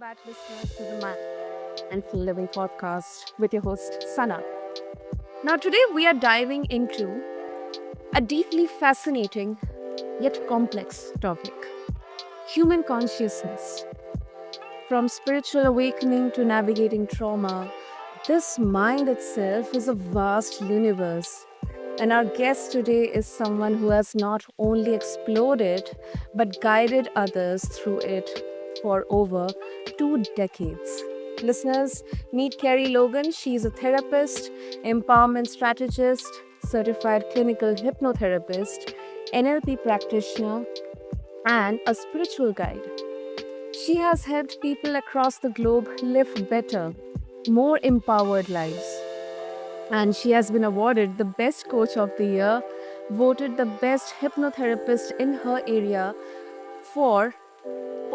back, listeners, to the Mindful Living podcast with your host, Sana. Now, today we are diving into a deeply fascinating yet complex topic: human consciousness. From spiritual awakening to navigating trauma, this mind itself is a vast universe. And our guest today is someone who has not only explored it, but guided others through it for over 2 decades. Listeners, meet Kerie Logan. She is a therapist, empowerment strategist, certified clinical hypnotherapist, NLP practitioner, and a spiritual guide. She has helped people across the globe live better, more empowered lives. And she has been awarded the Best Coach of the Year, voted the best hypnotherapist in her area for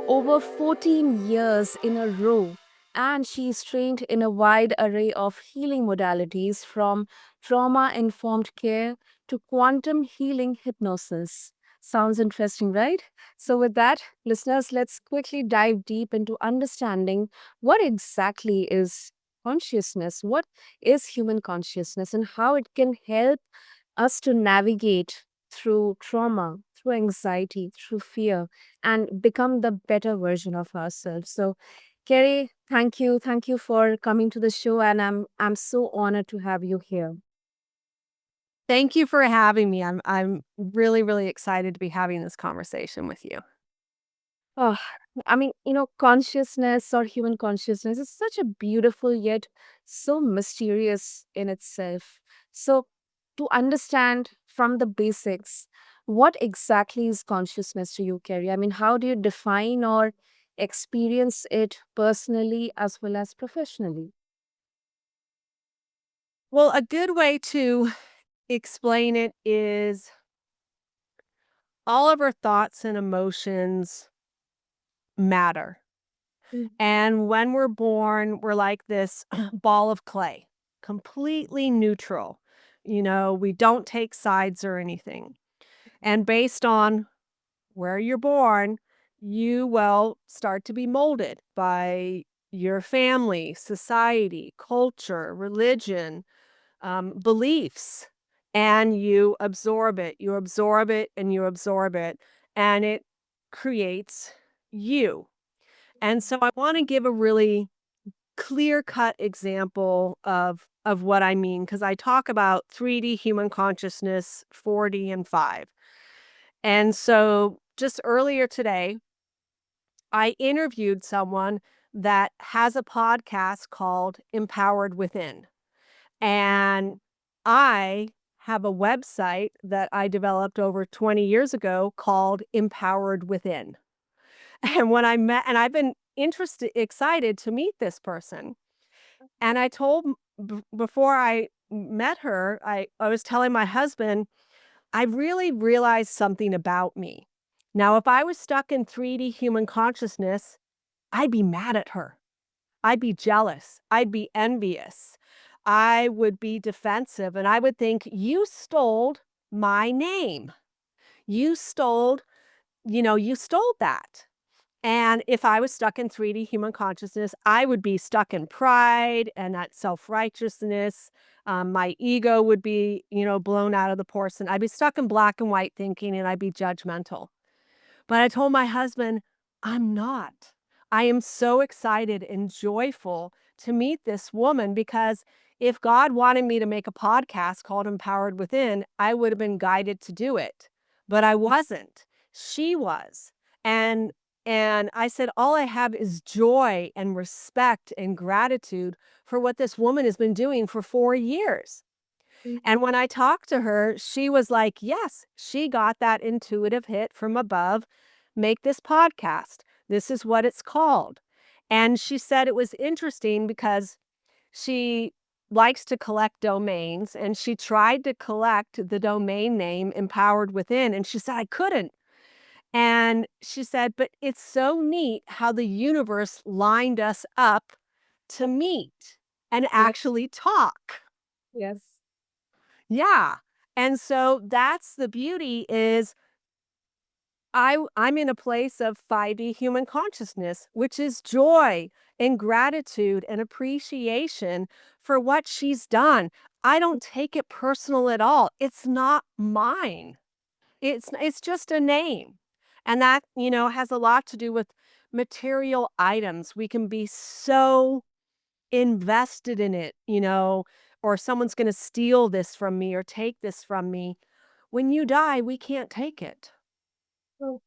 over 14 years in a row. And she is trained in a wide array of healing modalities from trauma informed care to quantum healing hypnosis. Sounds interesting, right? So, with that, listeners, let's quickly dive deep into understanding what exactly is consciousness, what is human consciousness, and how it can help us to navigate through trauma, through anxiety, through fear, and become the better version of ourselves. So, Kerie, thank you for coming to the show, and I'm so honored to have you here. Thank you for having me. I'm really, really excited to be having this conversation with you. Oh, consciousness or human consciousness is such a beautiful yet so mysterious in itself. So, to understand from the basics, what exactly is consciousness to you, Kerie? I mean, how do you define or experience it personally as well as professionally? Well, a good way to explain it is all of our thoughts and emotions matter. Mm. And when we're born, we're like this ball of clay, completely neutral. We don't take sides or anything. And based on where you're born, you will start to be molded by your family, society, culture, religion, beliefs, and you absorb it. You absorb it and you absorb it, and it creates you. And so I want to give a really clear cut example of what I mean because I talk about 3D human consciousness, 4D and 5. And so just earlier today, I interviewed someone that has a podcast called Empowered Within. And I have a website that I developed over 20 years ago called Empowered Within. And when I met, and I've been excited to meet this person. And I told, before I met her, I was telling my husband, I really realized something about me. Now, if I was stuck in 3D human consciousness, I'd be mad at her. I'd be jealous. I'd be envious. I would be defensive and I would think, you stole my name. You stole, you stole that. And if I was stuck in 3D human consciousness, I would be stuck in pride and that self righteousness. My ego would be, blown out of the portion. I'd be stuck in black and white thinking and I'd be judgmental. But I told my husband, I'm not. I am so excited and joyful to meet this woman because if God wanted me to make a podcast called Empowered Within, I would have been guided to do it. But I wasn't. She was. And and I said, all I have is joy and respect and gratitude for what this woman has been doing for 4 years. And when I talked to her, she was like, yes, she got that intuitive hit from above. Make this podcast. This is what it's called. And she said it was interesting because she likes to collect domains and she tried to collect the domain name Empowered Within. And she said, I couldn't. And she said, but it's so neat how the universe lined us up to meet and Yeah. actually talk. Yes. Yeah. And so that's the beauty is I'm in a place of 5D human consciousness, which is joy and gratitude and appreciation for what she's done. I don't take it personal at all. It's not mine. It's just a name. And that, has a lot to do with material items. We can be so invested in it, or someone's going to steal this from me or take this from me. When you die, we can't take it. So,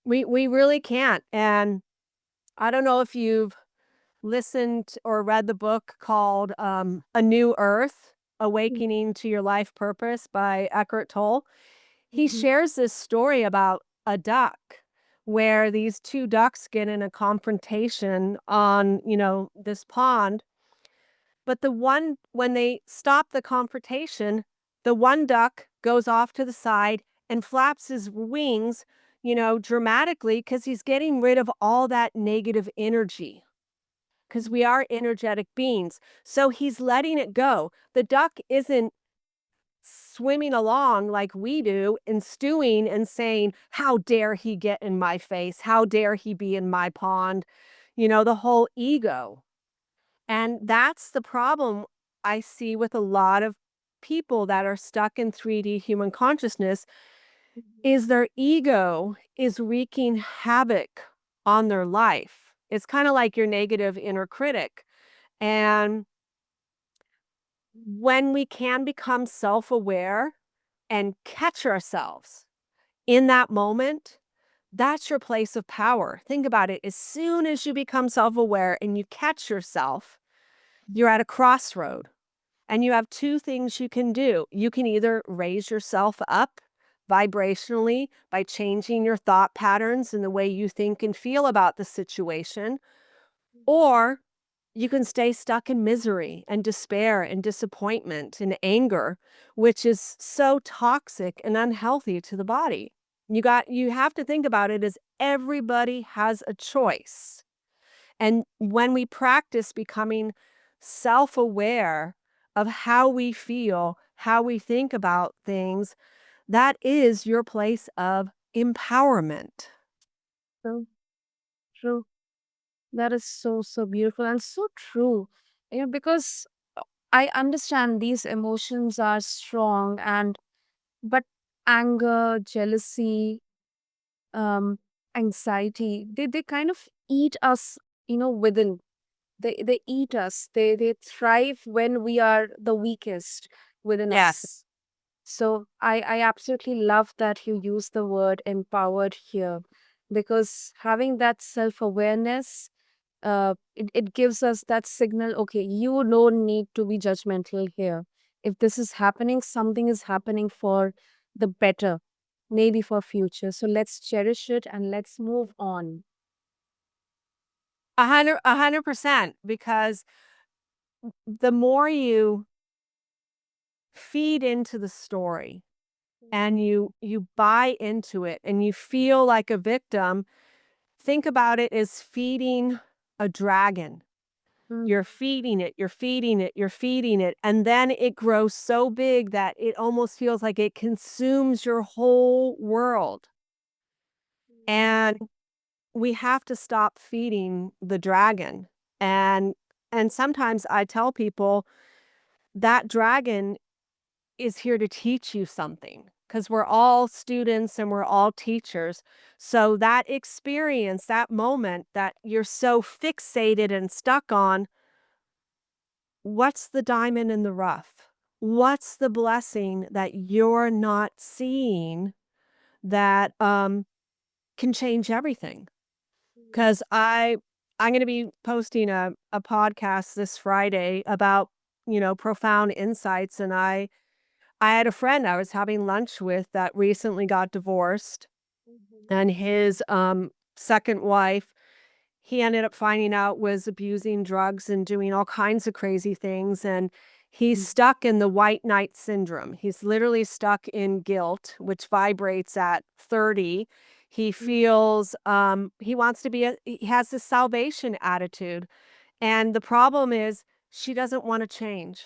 We really can't. And I don't know if you've listened or read the book called A New Earth: Awakening to Your Life Purpose by Eckhart Tolle. He mhm, shares this story about a duck where these two ducks get in a confrontation on, this pond. But when they stop the confrontation, the one duck goes off to the side and flaps his wings, dramatically because he's getting rid of all that negative energy. Because we are energetic beings. So he's letting it go. The duck isn't swimming along like we do and stewing and saying, "How dare he get in my face? How dare he be in my pond?" The whole ego. And that's the problem I see with a lot of people that are stuck in 3D human consciousness is their ego is wreaking havoc on their life. It's kind of like your negative inner critic. And when we can become self-aware and catch ourselves in that moment, that's your place of power. Think about it. As soon as you become self-aware and you catch yourself, you're at a crossroad. And you have two things you can do. You can either raise yourself up vibrationally by changing your thought patterns and the way you think and feel about the situation, or you can stay stuck in misery and despair and disappointment and anger, which is so toxic and unhealthy to the body. You have to think about it as everybody has a choice. And when we practice becoming self aware of how we feel, how we think about things, that is your place of empowerment. so true. That is so, so beautiful and so true. Because I understand these emotions are strong but anger, jealousy, um, anxiety, they kind of eat us, within. They eat us. They thrive when we are the weakest within us. Yes. So I absolutely love that you use the word empowered here, because having that self-awareness, it gives us that signal, okay, you don't need to be judgmental here. If this is happening, something is happening for the better, maybe for future. So let's cherish it and let's move on. 100%. Because the more you feed into the story and you buy into it and you feel like a victim, think about it as feeding a dragon. Mm, You're feeding it, you're feeding it, you're feeding it, and then it grows so big that it almost feels like it consumes your whole world. And we have to stop feeding the dragon. And and sometimes I tell people that dragon is here to teach you something because we're all students and we're all teachers. So that experience, that moment that you're so fixated and stuck on, what's the diamond in the rough? What's the blessing that you're not seeing that can change everything? Because I'm going to be posting a podcast this Friday about profound insights, and I had a friend I was having lunch with that recently got divorced, and his second wife, he ended up finding out, was abusing drugs and doing all kinds of crazy things, and he's mm, stuck in the white knight syndrome. He's literally stuck in guilt, which vibrates at 30. He mm, feels, he wants to he has this salvation attitude, and the problem is she doesn't wanna change.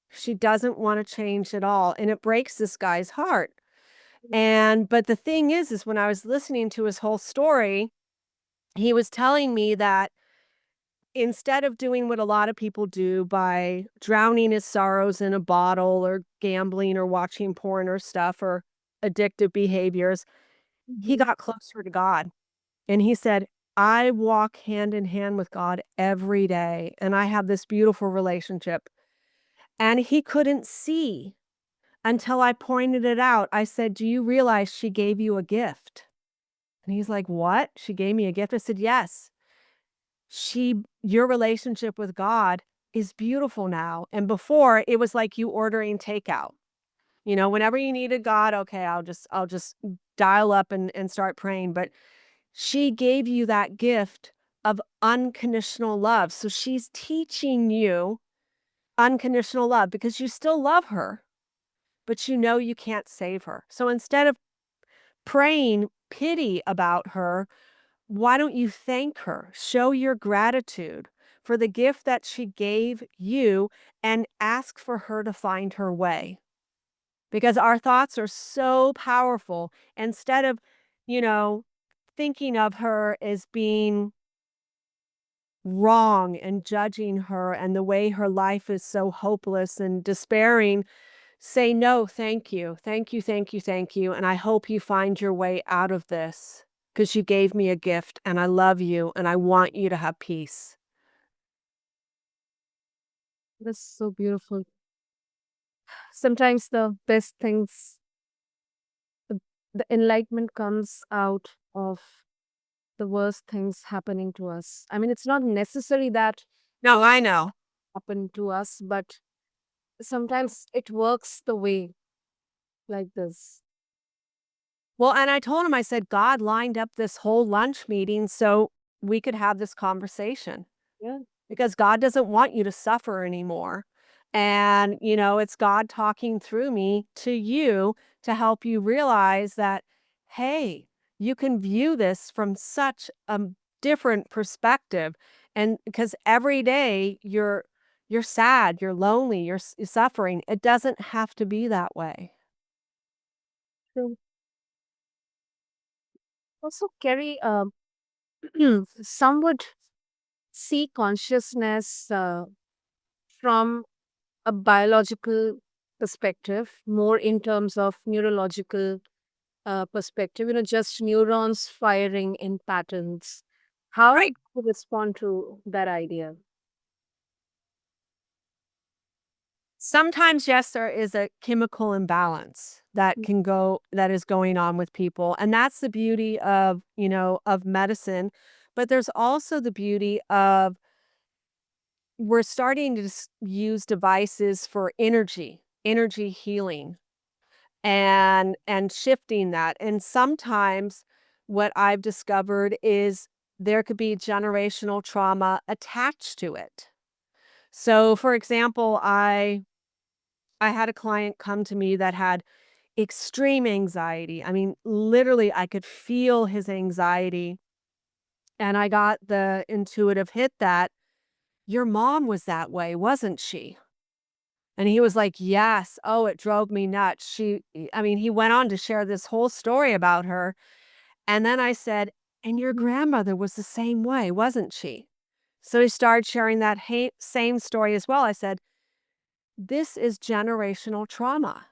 She doesn't wanna change at all, and it breaks this guy's heart. But the thing is when I was listening to his whole story, he was telling me that instead of doing what a lot of people do by drowning his sorrows in a bottle or gambling or watching porn or stuff or addictive behaviors, he Mhm. got closer to God. And he said, I walk hand in hand with God every day, and I have this beautiful relationship. And he couldn't see until I pointed it out. I said, do you realize she gave you a gift? And he's like, what? She gave me a gift? I said, yes. Your relationship with God is beautiful now. And before it was like you ordering takeout. You know, whenever you needed God, okay, I'll just dial up and start praying. But she gave you that gift of unconditional love. So she's teaching you unconditional love because you still love her, but you know you can't save her. So instead of praying pity about her, why don't you thank her? Show your gratitude for the gift that she gave you and ask for her to find her way. Because our thoughts are so powerful. Instead of, you know, thinking of her as being wrong and judging her and the way her life is so hopeless and despairing, say, no, thank you. Thank you, thank you, thank you. And I hope you find your way out of this because you gave me a gift and I love you and I want you to have peace. That's so beautiful. Sometimes the best things, the, the enlightenment comes out of the worst things happening to us. I mean, it's not necessary that No, I know. happen to us, but sometimes it works the way like this. Well, and I told him, I said, God lined up this whole lunch meeting so we could have this conversation. Yeah. Because God doesn't want you to suffer anymore. And, it's God talking through me to you to help you realize that, hey, you can view this from such a different perspective. And because every day you're sad, you're lonely, you're suffering. It doesn't have to be that way. So also, Kerry, some would see consciousness from a biological perspective, more in terms of neurological perspective, just neurons firing in patterns. How Right. would you respond to that idea? Sometimes, yes, there is a chemical imbalance that is going on with people. And that's the beauty of medicine. But there's also the beauty of we're starting to use devices for energy healing and shifting that. And sometimes what I've discovered is there could be generational trauma attached to it. So, for example, I had a client come to me that had extreme anxiety. I mean, literally, I could feel his anxiety. And I got the intuitive hit that your mom was that way, wasn't she? And he was like, yes. Oh, it drove me nuts. I mean, he went on to share this whole story about her. And then I said, and your grandmother was the same way, wasn't she? So he started sharing that same story as well. I said, this is generational trauma.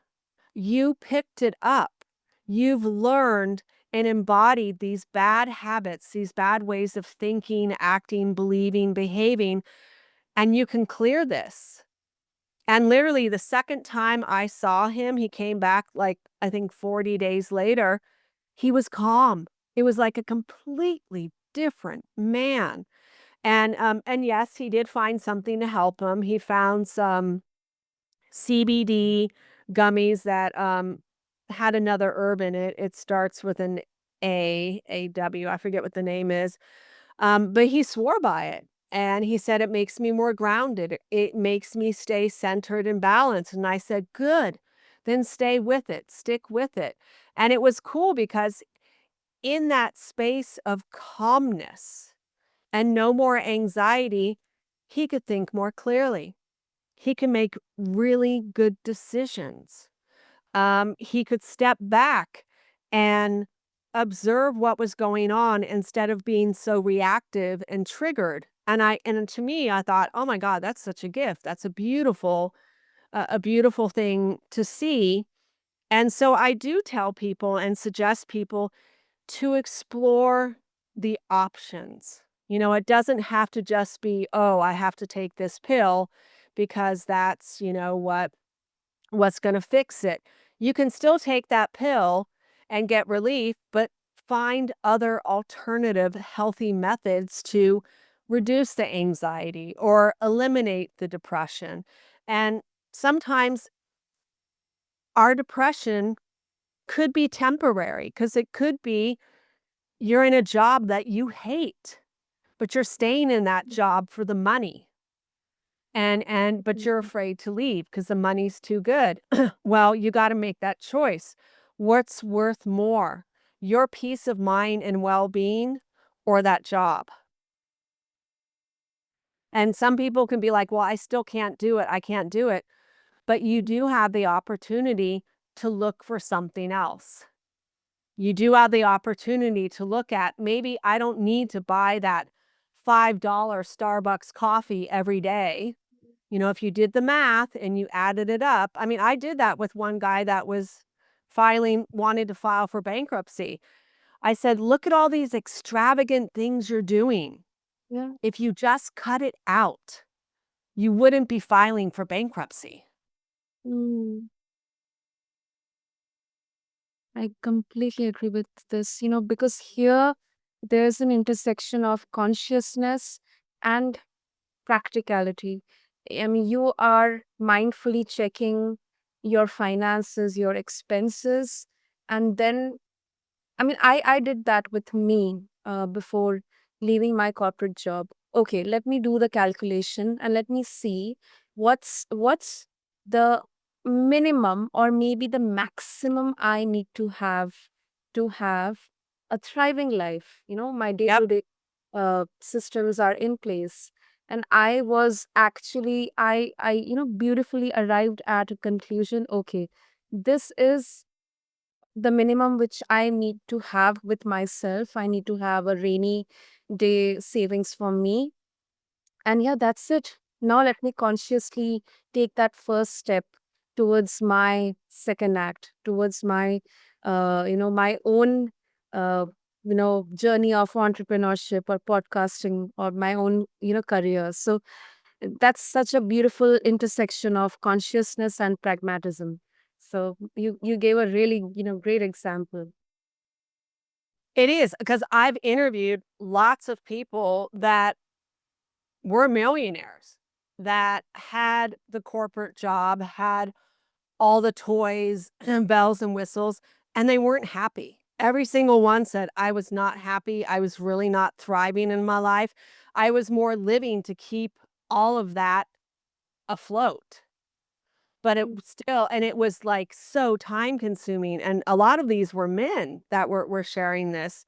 You picked it up. You've learned and embodied these bad habits, these bad ways of thinking, acting, believing, behaving, and you can clear this. And literally, the second time I saw him, he came back like, I think 40 days later. He was calm. It was like a completely different man. And yes, he did find something to help him. He found some CBD gummies that, had another herb in it. It starts with an AW, I forget what the name is, but he swore by it, and he said, "It makes me more grounded. It makes me stay centered and balanced," and I said, "Good, then stay with it, stick with it," and it was cool because in that space of calmness and no more anxiety, he could think more clearly. He can make really good decisions. he could step back and observe what was going on instead of being so reactive and triggered. And to me, I thought, oh my God, that's such a gift. That's a beautiful thing to see. And so I do tell people and suggest people to explore the options. It doesn't have to just be, oh, I have to take this pill because that's, what's going to fix it. You can still take that pill and get relief, but find other alternative healthy methods to reduce the anxiety or eliminate the depression. And sometimes our depression could be temporary because it could be you're in a job that you hate, but you're staying in that job for the money. But you're Mhm. afraid to leave because the money's too good. Well, you gotta make that choice. What's worth more? Your peace of mind and well-being or that job? And some people can be like, "Well, I still can't do it. I can't do it." But you do have the opportunity to look for something else. You do have the opportunity to look at, maybe I don't need to buy that $5 Starbucks coffee every day. If you did the math and you added it up, I mean, I did that with one guy that was wanted to file for bankruptcy. I said, look at all these extravagant things you're doing. Yeah. If you just cut it out, you wouldn't be filing for bankruptcy. Mm. I completely agree with this, because here there's an intersection of consciousness and practicality. I mean, you are mindfully checking your finances, your expenses, and then I did that with me before leaving my corporate job. Okay, let me do the calculation and let me see what's the minimum or maybe the maximum I need to have a thriving life. My day Yep. to day systems are in place. And I was actually I beautifully arrived at a conclusion. Okay, this is the minimum which I need to have with myself. I need to have a rainy day savings for me. And yeah, that's it. Now let me consciously take that first step towards my second act, towards my own, uh, journey of entrepreneurship or podcasting or my own, career. So that's such a beautiful intersection of consciousness and pragmatism. So you gave a really, great example. It is because I've interviewed lots of people that were millionaires that had the corporate job, had all the toys and bells and whistles, and they weren't happy. Every single one said, I was not happy. I was really not thriving in my life. I was more living to keep all of that afloat. But it was still, and it was like so time consuming. And a lot of these were men that were sharing this.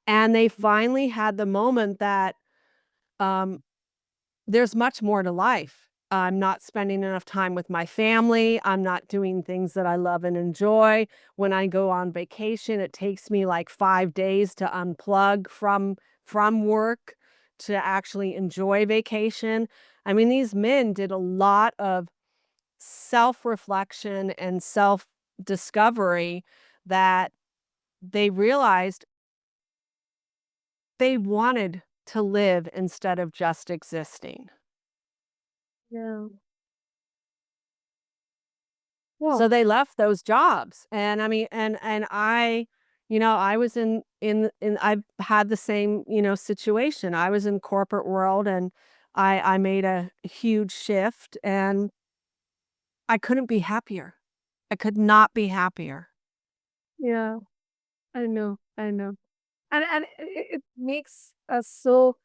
And they finally had the moment that um, there's much more to life. I'm not spending enough time with my family. I'm not doing things that I love and enjoy. When I go on vacation, it takes me like 5 days to unplug from work to actually enjoy vacation. I mean, these men did a lot of self-reflection and self-discovery that they realized they wanted to live instead of just existing. Yeah. Yeah. So they left those jobs, and I mean, I was in I've had the same, situation. I was in corporate world, and I made a huge shift, and I couldn't be happier. I could not be happier. Yeah. I know. I know. And it makes us so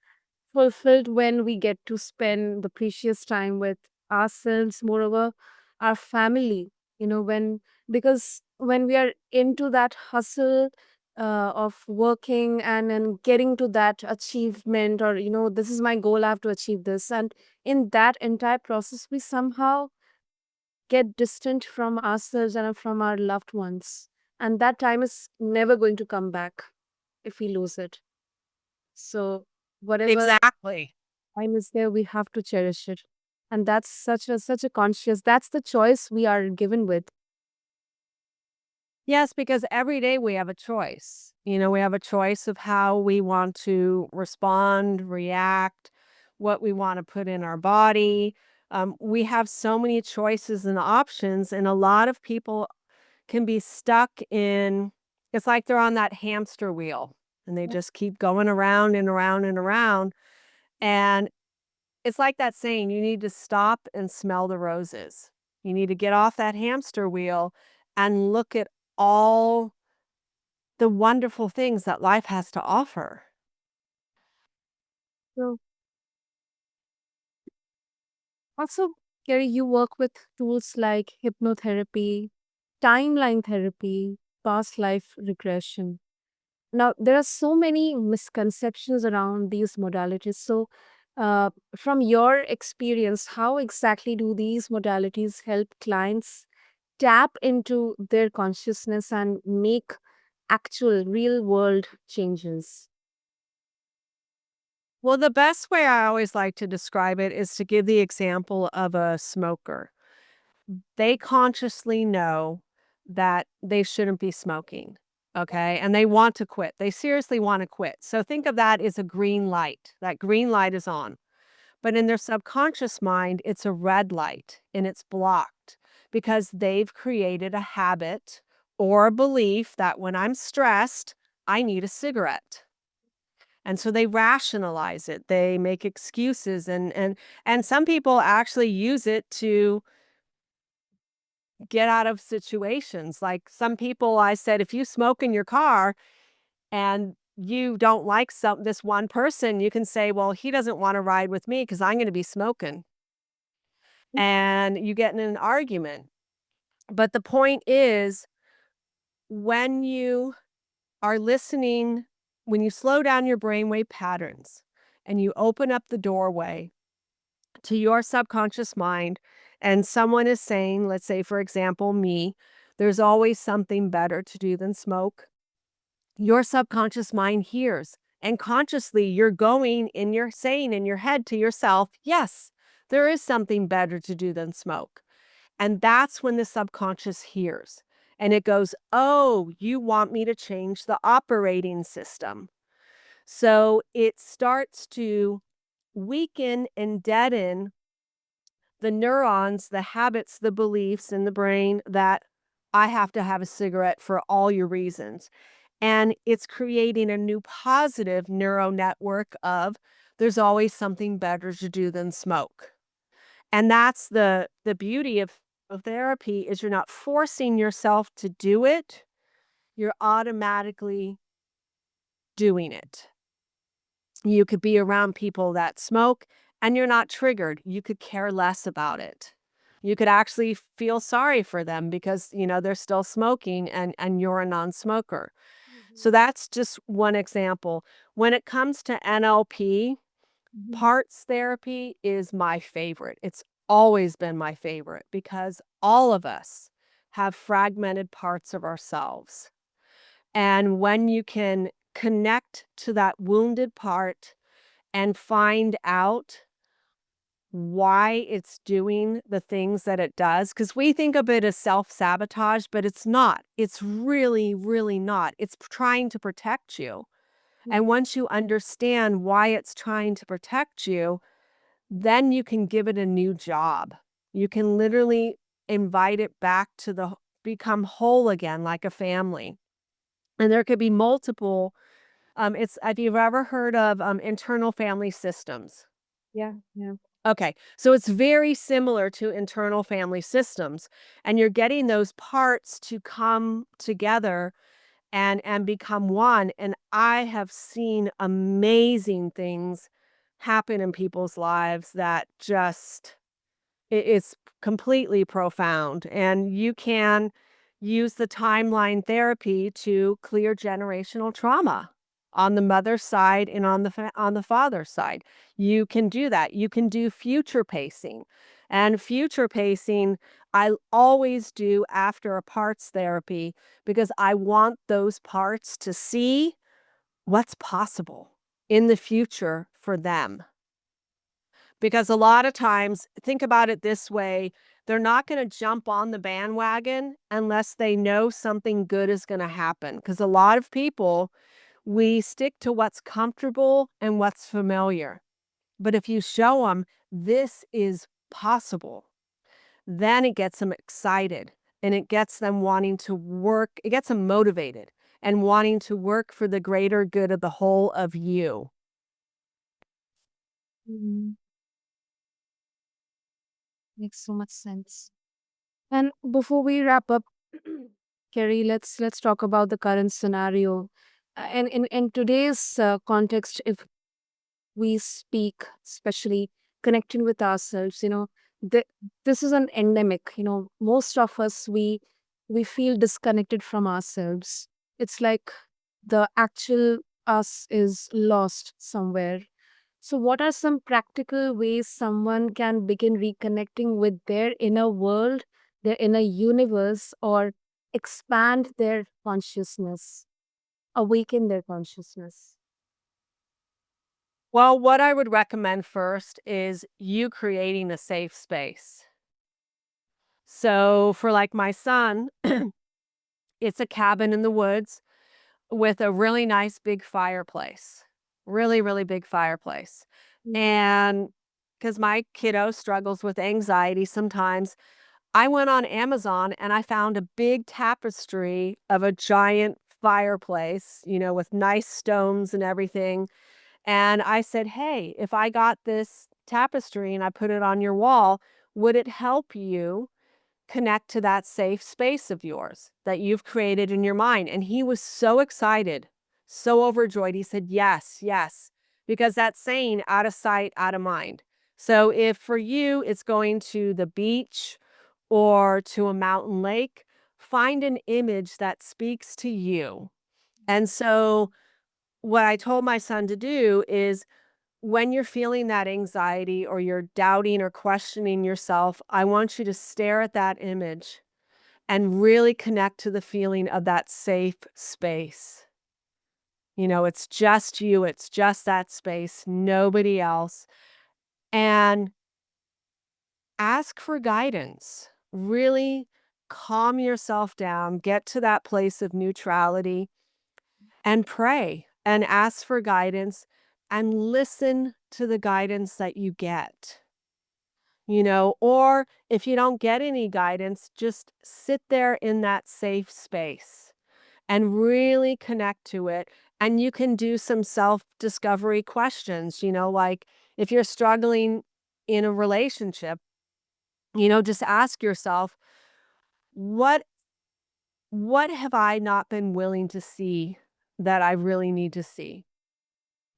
fulfilled when we get to spend the precious time with ourselves, moreover, our family, when because when we are into that hustle of working and getting to that achievement, or this is my goal, I have to achieve this, and in that entire process we somehow get distant from ourselves and from our loved ones. And that time is never going to come back if we lose it. So, whatever Exactly. time is there, we have to cherish it. And that's such a conscious, that's the choice we are given with. Yes, because every day we have a choice. We have a choice of how we want to respond, react, what we want to put in our body. We have so many choices and options, and a lot of people can be stuck in it's like they're on that hamster wheel and they just keep going around and around and around. And it's like that saying, you need to stop and smell the roses. You need to get off that hamster wheel and look at all the wonderful things that life has to offer. So, also, Kerry, you work with tools like hypnotherapy, timeline therapy, past life regression. Now, there are so many misconceptions around these modalities. So, from your experience, how exactly do these modalities help clients tap into their consciousness and make actual real world changes? Well, the best way I always like to describe it is to give the example of a smoker. They consciously know that they shouldn't be smoking, okay? And they want to quit. They seriously want to quit. So think of that as a green light. That green light is on. But in their subconscious mind, it's a red light and it's blocked because they've created a habit or a belief that when I'm stressed, I need a cigarette. And so they rationalize it. They make excuses and some people actually use it to get out of situations. Like some people I said, if you smoke in your car and you don't like this one person, you can say, well, he doesn't want to ride with me because I'm going to be smoking. And you get in an argument. But the point is, when you are listening, when you slow down your brainwave patterns and you open up the doorway to your subconscious mind, and someone is saying, let's say, for example, me, there's always something better to do than smoke. Your subconscious mind hears, and consciously you're going and you're saying in your head to yourself, yes, there is something better to do than smoke. And that's when the subconscious hears. And it goes, oh, you want me to change the operating system. So it starts to weaken and deaden the neurons, the habits, the beliefs in the brain that I have to have a cigarette for all your reasons. And it's creating a new positive neural network of there's always something better to do than smoke. And that's the beauty of therapy is you're not forcing yourself to do it. You're automatically doing it. You could be around people that smoke and you're not triggered. You could care less about it. You could actually feel sorry for them because, they're still smoking and you're a non-smoker. So Mhm. that's just one example. When it comes to NLP, Mhm. parts therapy is my favorite. It's always been my favorite because all of us have fragmented parts of ourselves. And when you can connect to that wounded part and find out why it's doing the things that it does, because we think of it as self sabotage, but it's not. It's really, really not. It's trying to protect you. And once you understand why it's trying to protect you, then you can give it a new job. You can literally invite it back to become whole again, like a family. And there could be multiple. It's Have you ever heard of internal family systems? Yeah, yeah. Okay, so it's very similar to internal family systems, and you're getting those parts to come together and become one. And I have seen amazing things happen in people's lives that just it's completely profound. And you can use the timeline therapy to clear generational trauma on the mother's side and on the father's side. You can do that. You can do future pacing. And future pacing, I always do after a parts therapy because I want those parts to see what's possible in the future for them. Because a lot of times, think about it this way, they're not going to jump on the bandwagon unless they know something good is going to happen. Because a lot of people, we stick to what's comfortable and what's familiar. But if you show them this is possible, then it gets them excited and it gets them wanting to work, it gets them motivated and wanting to work for the greater good of the whole of you. Mhm. Makes so much sense. And before we wrap up, Kerry, let's talk about the current scenario. And in today's context, if we speak, especially connecting with ourselves, this is an endemic. Most of us we feel disconnected from ourselves. It's like the actual us is lost somewhere. So, what are some practical ways someone can begin reconnecting with their inner world, their inner universe, or expand their consciousness, awaken their consciousness? Well, what I would recommend first is you creating a safe space. So, for like my son, it's a cabin in the woods with a really nice big fireplace, really, really big fireplace. Mhm. And because my kiddo struggles with anxiety sometimes, I went on Amazon and I found a big tapestry of a giant fireplace, with nice stones and everything. And I said, "Hey, if I got this tapestry and I put it on your wall, would it help you connect to that safe space of yours that you've created in your mind?" And he was so excited, so overjoyed. He said, "Yes, yes," because that's saying out of sight, out of mind. So if for you it's going to the beach or to a mountain lake, find an image that speaks to you. And so what I told my son to do is when you're feeling that anxiety or you're doubting or questioning yourself, I want you to stare at that image and really connect to the feeling of that safe space. It's just you, it's just that space, nobody else. And ask for guidance. Really calm yourself down, get to that place of neutrality and pray and ask for guidance and listen to the guidance that you get. Or if you don't get any guidance, just sit there in that safe space and really connect to it. And you can do some self discovery questions, like if you're struggling in a relationship, just ask yourself, what what have I not been willing to see that I really need to see?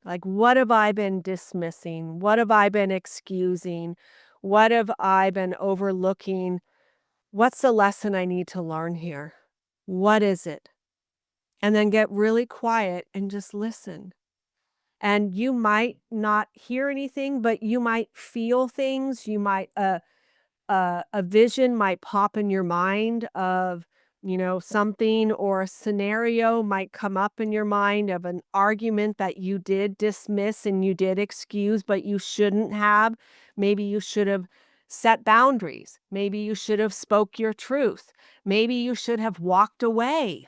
Like, what have I been dismissing? What have I been excusing? What have I been overlooking? What's the lesson I need to learn here? What is it? And then get really quiet and just listen. And you might not hear anything, but you might feel things. You might, a vision might pop in your mind of, something or a scenario might come up in your mind of an argument that you did dismiss and you did excuse, but you shouldn't have. Maybe you should have set boundaries. Maybe you should have spoke your truth. Maybe you should have walked away.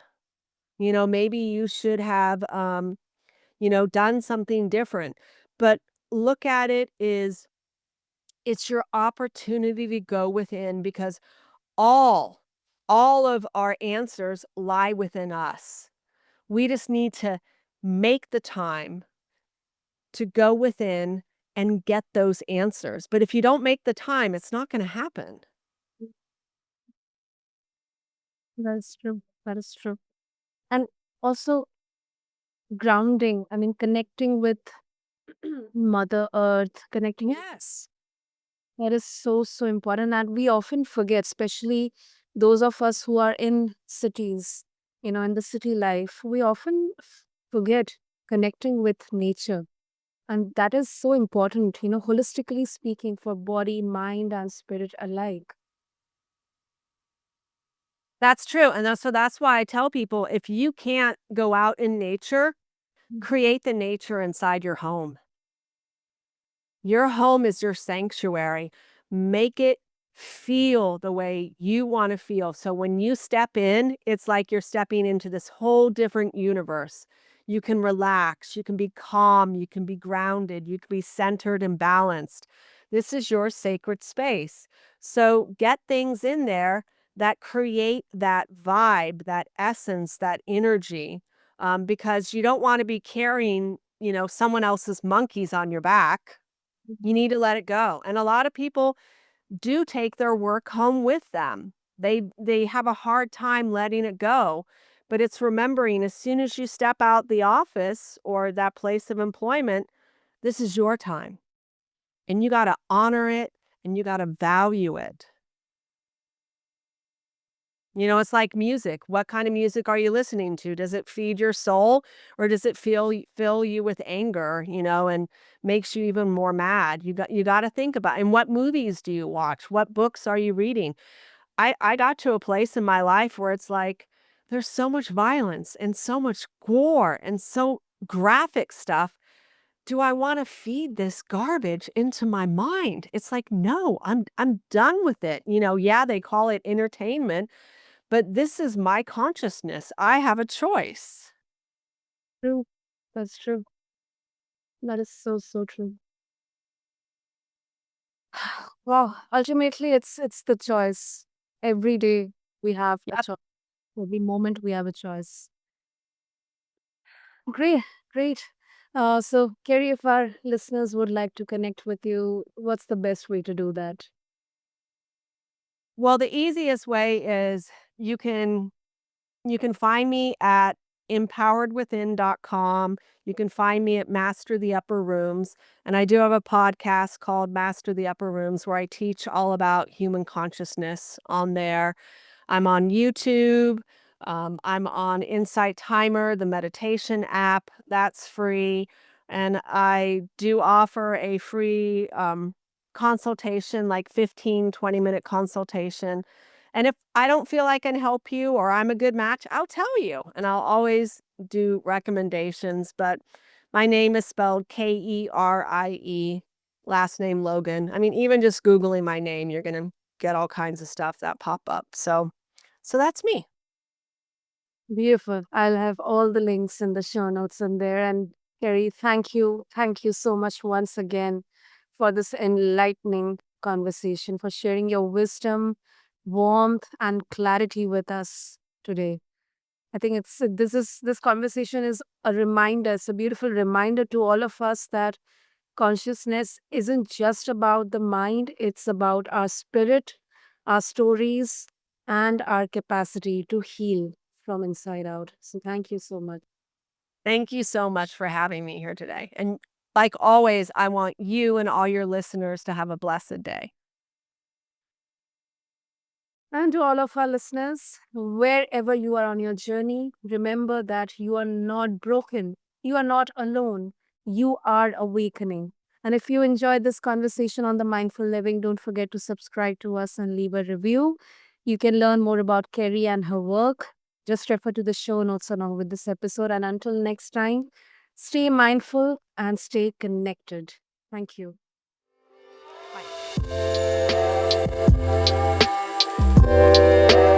Maybe you should have, done something different. But look at it is it's your opportunity to go within because all, all of our answers lie within us. We just need to make the time to go within and get those answers. But if you don't make the time, it's not going to happen. That is true. That is true. And also grounding, connecting with Mother Earth, connecting. Yes. That is so, so important. And we often forget, especially those of us who are in cities, in the city life, we often forget connecting with nature. And that is so important, holistically speaking, for body, mind, and spirit alike. That's true, and that's why I tell people, if you can't go out in nature, Mhm. create the nature inside your home. Your home is your sanctuary. Make it feel the way you want to feel. So when you step in, it's like you're stepping into this whole different universe. You can relax, you can be calm, you can be grounded, you can be centered and balanced. This is your sacred space. So get things in there that create that vibe, that essence, that energy, because you don't want to be carrying, someone else's monkeys on your back. You need to let it go, and a lot of people do take their work home with them. They have a hard time letting it go, but it's remembering as soon as you step out the office or that place of employment, this is your time, and you gotta honor it, and you gotta value it. It's like music. What kind of music are you listening to? Does it feed your soul, or does it fill you with anger, and makes you even more mad? You got to think about, and what movies do you watch? What books are you reading? I got to a place in my life where it's like there's so much violence and so much gore and so graphic stuff. Do I want to feed this garbage into my mind? It's like, no, I'm done with it. Yeah, they call it entertainment, but this is my consciousness. I have a choice. True. That's true. That is so, so true. Well, ultimately, it's the choice. Every day we have a Yep. choice. Every moment we have a choice. Great, great. So, Kerry, if our listeners would like to connect with you, what's the best way to do that? Well, the easiest way is you can you can find me at empoweredwithin.com. You can find me at Master the Upper Rooms, and I do have a podcast called Master the Upper Rooms where I teach all about human consciousness on there. I'm on YouTube. I'm on Insight Timer, the meditation app. That's free. And I do offer a free consultation, like 15, 20-minute consultation. And if I don't feel I can help you or I'm a good match, I'll tell you. And I'll always do recommendations. But my name is spelled Kerie, last name Logan. I mean, even just Googling my name, you're going to get all kinds of stuff that pop up. So that's me. Beautiful. I'll have all the links in the show notes in there. And Kerry, thank you. Thank you so much once again for this enlightening conversation, for sharing your wisdom, warmth, and clarity with us today. I think this conversation is a reminder, it's a beautiful reminder to all of us that consciousness isn't just about the mind, it's about our spirit, our stories, and our capacity to heal from inside out. So, thank you so much. Thank you so much for having me here today. And like always, I want you and all your listeners to have a blessed day. And to all of our listeners, wherever you are on your journey, remember that you are not broken. You are not alone. You are awakening. And if you enjoyed this conversation on the mindful living, don't forget to subscribe to us and leave a review. You can learn more about Kerry and her work. Just refer to the show notes along with this episode. And until next time, stay mindful and stay connected. Thank you. Bye.